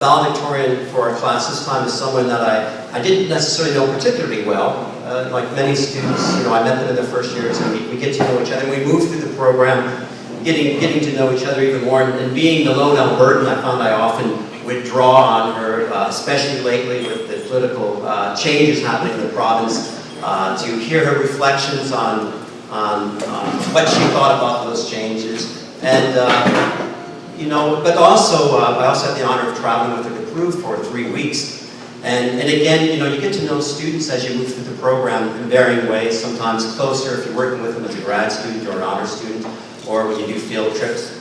Valedictorian for our class this time is someone that I didn't necessarily know particularly well. Like many students, I met them in their first years, and we get to know each other. We moved through the program, getting to know each other even more. And being the lone Albertan, I found I often would draw on her, especially lately with the political changes happening in the province, to hear her reflections on what she thought about those changes. And but also, I also had the honor of traveling with her to Peru for 3 weeks. And again, you get to know students as you move through the program in varying ways, sometimes closer if you're working with them as a grad student or an honor student, or when you do field trips.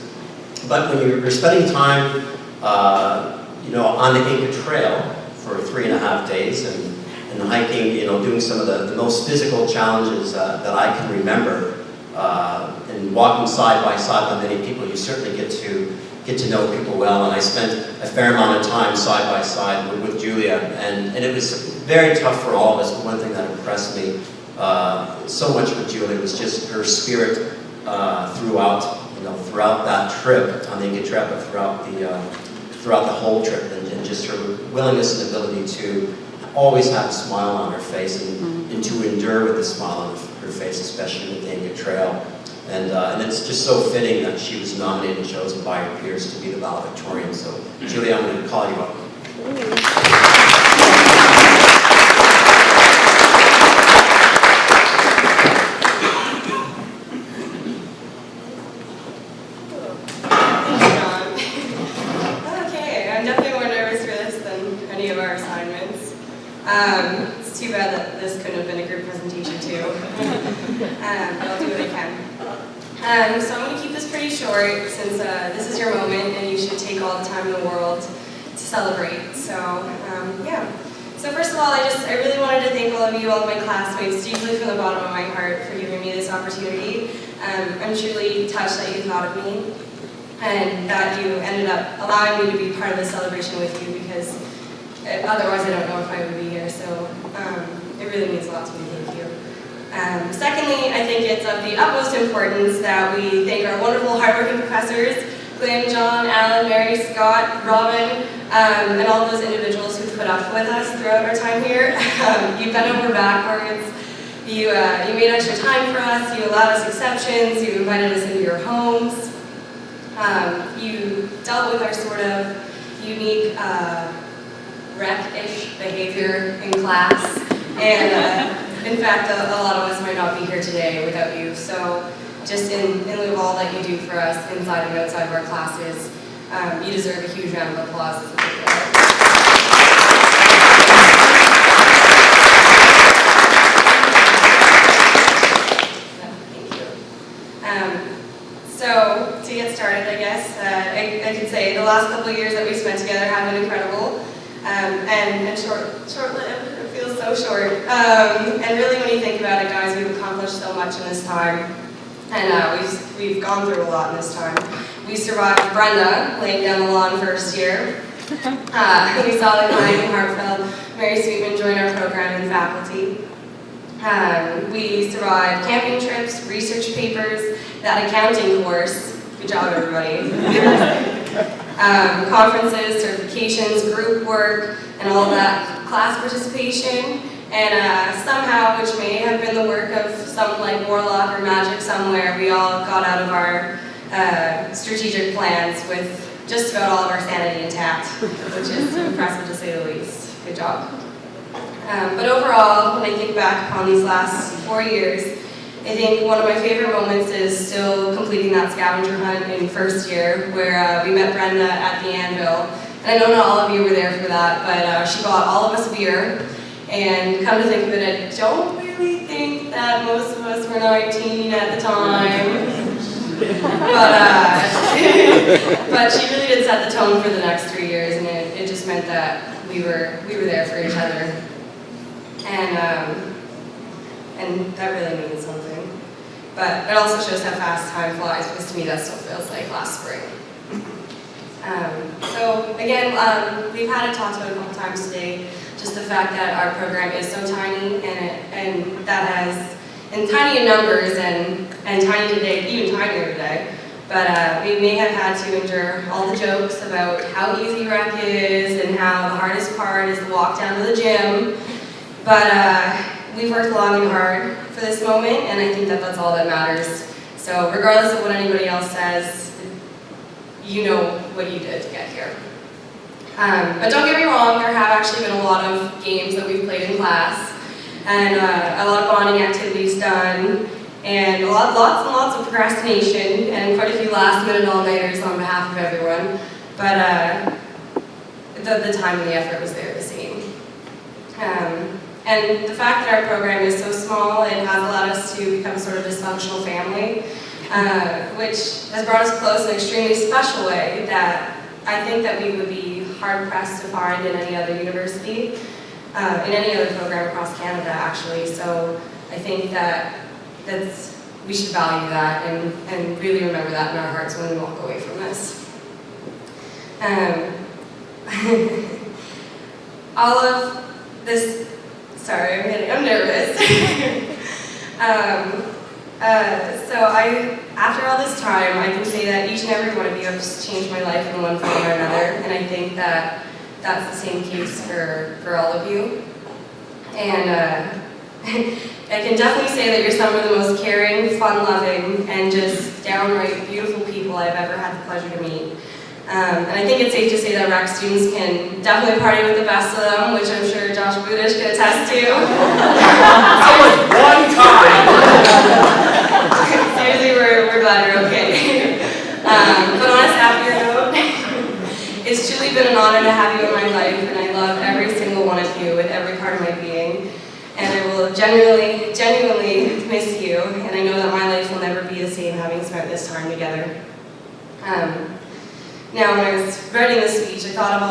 But when you're spending time, on the Inca Trail for 3.5 days and hiking, doing some of the most physical challenges that I can remember, and walking side by side with many people, you certainly get to know people well. And I spent a fair amount of time side by side with Julia, and it was very tough for all of us. But one thing that impressed me so much with Julia was just her spirit throughout that trip on the Inca Trail, but throughout the whole trip, and just her willingness and ability to always have a smile on her face and to endure with a smile on her face, especially with the Inca Trail. And it's just so fitting that she was nominated and chosen by her peers to be the valedictorian. So, Julia, I'm going to call you up. Okay, I'm definitely more nervous for this than any of our assignments. It's too bad that this couldn't have been a group presentation too. But I'll do what I can. So I'm going to keep this pretty short since this is your moment and you should take all the time in the world to celebrate. So yeah. So first of all, I really wanted to thank all of you, all of my classmates, deeply from the bottom of my heart for giving me this opportunity. I'm truly touched that you thought of me and that you ended up allowing me to be part of the celebration with you, because otherwise I don't know if I would be here. So it really means a lot to me. Thank you. Secondly, I think it's of the utmost importance that we thank our wonderful, hardworking professors, Glenn, John, Alan, Mary, Scott, Robin, and all of those individuals who put up with us throughout our time here. You bent over backwards. You made extra time for us. You allowed us exceptions. You invited us into your homes. You dealt with our sort of unique wreck-ish behavior in class. And in fact, a lot of us might not be here today without you. So just in lieu of all that you do for us inside and outside of our classes, you deserve a huge round of applause. Thank you. So to get started, I guess, I could say the last couple of years that we spent together have been incredible and short-lived. Feels so short. And really, when you think about it, guys, we've accomplished so much in this time. And we've gone through a lot in this time. We survived Brenda laying down the law in first year. We saw the kind and heartfelt Mary Sweetman join our program in faculty. We survived camping trips, research papers, that accounting course. Good job, everybody. Conferences, certifications, group work, and all of that class participation, and somehow, which may have been the work of some like warlock or magic somewhere, we all got out of our strategic plans with just about all of our sanity intact, which is impressive to say the least. Good job. But overall, when I think back upon these last 4 years, I think one of my favorite moments is still completing that scavenger hunt in first year, where we met Brenda at the Anvil. And I know not all of you were there for that, but she bought all of us a beer. And come to think of it, I don't really think that most of us were 19 at the time. But she really did set the tone for the next 3 years, and it just meant that we were there for each other. And that really means something. But it also shows how fast time flies, because to me that still feels like last spring. So again, we've had it talked about a couple times today, just the fact that our program is so tiny, and that has, and tiny in numbers and tiny today, even tinier today, But we may have had to endure all the jokes about how easy rec is and how the hardest part is the walk down to the gym. But we've worked long and hard for this moment, and I think that that's all that matters. So regardless of what anybody else says, you know what you did to get here. But don't get me wrong, there have actually been a lot of games that we've played in class, and a lot of bonding activities done, and lots and lots of procrastination, and quite a few last-minute all-nighters on behalf of everyone. But the time and the effort was there the same. And the fact that our program is so small, it has allowed us to become sort of a dysfunctional family, which has brought us close in an extremely special way that I think that we would be hard-pressed to find in any other university, in any other program across Canada, actually. So I think we should value that and really remember that in our hearts when we walk away from this. All of this, sorry, I'm nervous. After all this time, I can say that each and every one of you have just changed my life in one form or another, and I think that that's the same case for all of you. And I can definitely say that you're some of the most caring, fun-loving, and just downright beautiful people I've ever had the pleasure to meet. And I think it's safe to say that rec students can definitely party with the best of them, which I'm sure Josh Budish could attest to. That was one time! Seriously, we're glad you're okay. But on a happier note, it's truly been an honor to have you in my life, and I love every single one of you with every part of my being. And I will genuinely miss you, and I know that my life will never be the same having spent this time together. Now, when I was writing this speech, I thought of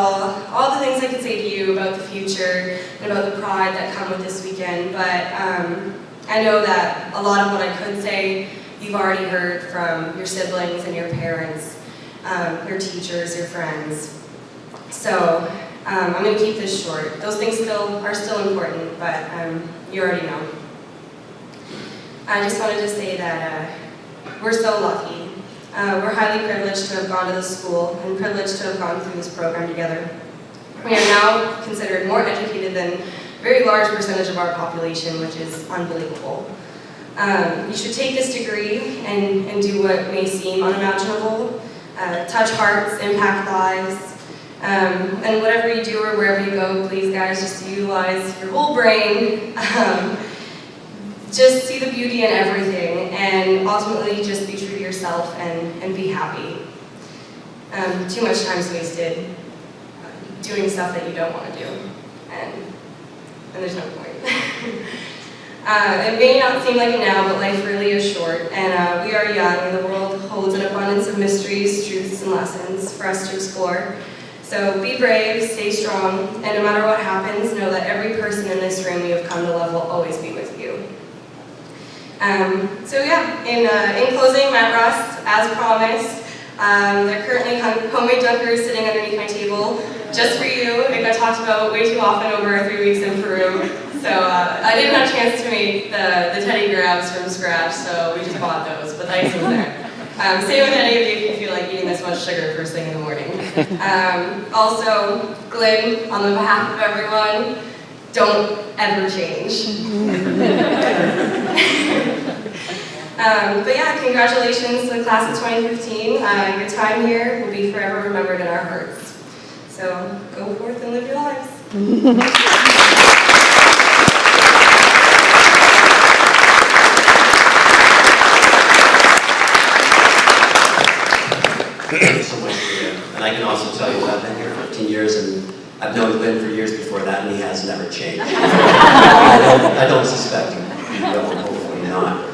all the things I could say to you about the future and about the pride that come with this weekend, but I know that a lot of what I could say you've already heard from your siblings and your parents, your teachers, your friends. So I'm going to keep this short. Those things are still important, but you already know. I just wanted to say that we're so lucky. We're highly privileged to have gone to this school and privileged to have gone through this program together. We are now considered more educated than a very large percentage of our population, which is unbelievable. You should take this degree and do what may seem unimaginable, touch hearts, impact lives, and whatever you do or wherever you go, please guys, just utilize your whole brain. Just see the beauty in everything, and ultimately just be true to yourself and be happy. Too much time's wasted doing stuff that you don't want to do, and there's no point. It may not seem like it now, but life really is short, and we are young, and the world holds an abundance of mysteries, truths, and lessons for us to explore. So be brave, stay strong, and no matter what happens, know that every person in this room you have come to love will always be with you. So yeah, in closing, Matt Rust, as promised, there are currently homemade dunkers sitting underneath my table, just for you. It got talked about way too often over our 3 weeks in Peru. So I didn't have a chance to make the teddy grabs from scratch, so we just bought those, but the ice was there. Same with any of you if you feel like eating this much sugar first thing in the morning. Also, Glenn, on the behalf of everyone, don't ever change. But yeah, congratulations to the class of 2015. Your time here will be forever remembered in our hearts. So go forth and live your lives. Thank you so much, Maria. And I can also tell you that I've been here 15 years, and I've known Glenn for years before that, and he has never changed. I don't suspect he will, hopefully not.